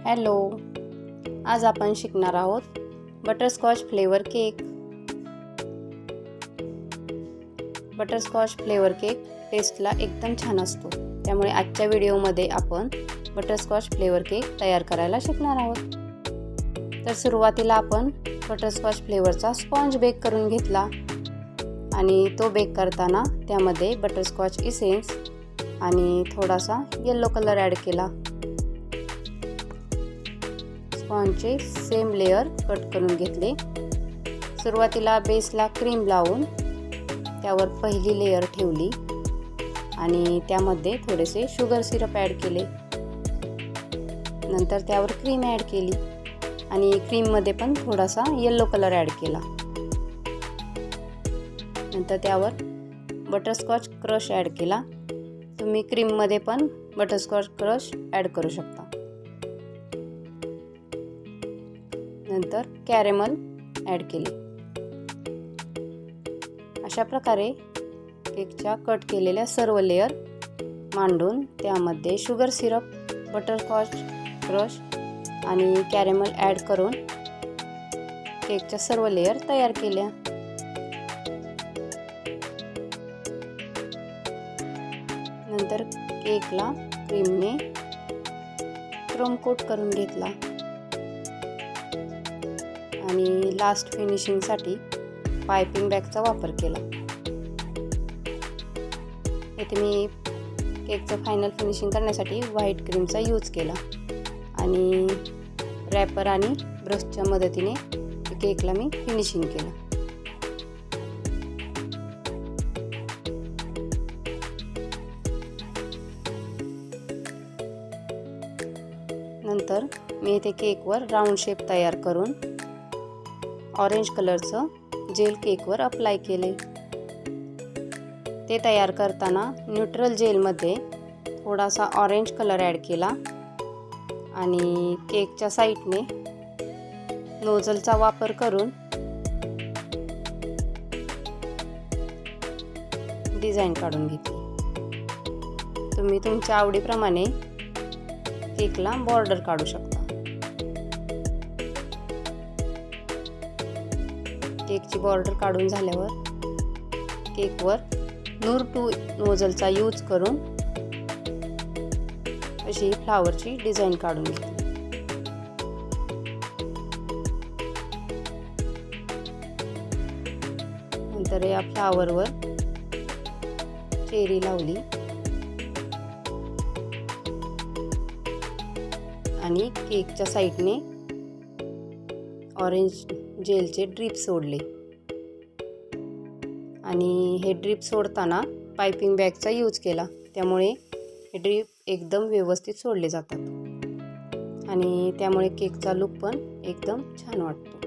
Hello, आज आपण शिकणार आहोत butterscotch flavour cake. Butterscotch flavour cake टेस्टला एकदम छान असतो, त्यामुळे आजच्या व्हिडिओमध्ये आपण बटरस्कॉच फ्लेवर केक तयार करायला शिकणार आहोत। तर सुरुवातीला आपण बटरस्कॉच फ्लेवरचा स्पॉन्ज बेक करून घेतला आणि तो बेक करताना त्यामध्ये बटरस्कॉच इसेन्स आणि थोडासा येलो कलर ॲड केला। स्पॉन्जचे सेम लेयर कट करून घेतले। सुरुवातीला बेसला क्रीम लावून त्यावर पहिली लेयर ठेवली आणि त्यामध्ये थोडेसे शुगर सिरप ॲड केले। नंतर त्यावर क्रीम ॲड केली आणि क्रीममध्ये पण थोडासा येलो कलर ॲड केला। नंतर त्यावर बटरस्कॉच क्रश ॲड केला। तुम्ही क्रीममध्ये पण बटरस्कॉच क्रश ॲड करू शकता। नंतर कॅरेमल ॲड केली। अशा प्रकारे केकच्या कट केलेल्या सर्व लेयर मांडून त्यामध्ये शुगर सिरप, बटरस्कॉच क्रश आणि कॅरेमल ॲड करून केकच्या सर्व लेयर तयार केल्या। नंतर केकला क्रीमने क्रोम कोट करून घेतला आणि लास्ट फिनिशिंगसाठी पायपिंग बॅगचा वापर केला। इथे मी केकचं फायनल फिनिशिंग करण्यासाठी व्हाईट क्रीमचा यूज केला आणि रॅपर आणि ब्रशच्या मदतीने केकला मी फिनिशिंग केलं। नंतर मी इथे केकवर राऊंड शेप तयार करून ऑरेंज कलरचं जेल केकवर अप्लाय केले। ते तयार करताना न्यूट्रल जेलमध्ये थोडासा ऑरेंज कलर ॲड केला आणि केकच्या साईडने नोझलचा वापर करून डिझाईन काढून घेतली। तुम्ही तुमच्या आवडीप्रमाणे केकला बॉर्डर काढू शकता। केकची बॉर्डर काढून झाल्यावर केकवर नूर टू नोझलचा यूज करून अशी फ्लावरची डिझाईन काढून घेतली। नंतर या फ्लावरवर चेरी लावली आणि केकच्या साईडने ऑरेंज जेलचे ड्रीप सोडले आणि हे ड्रीप सोडताना पायपिंग बॅगचा यूज केला, त्यामुळे हे ड्रीप एकदम व्यवस्थित सोडले जातात आणि त्यामुळे केकचा लुक पण एकदम छान वाटतो।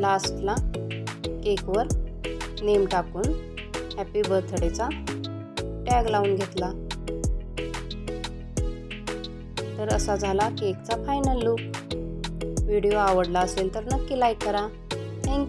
लास्टला केकवर नेम टाकून हॅपी बर्थडेचा टॅग लावून घेतला। तर असा झाला केकचा फायनल लुक। व्हिडिओ आवडला असेल तर नक्की लाईक करा। थँक्यू।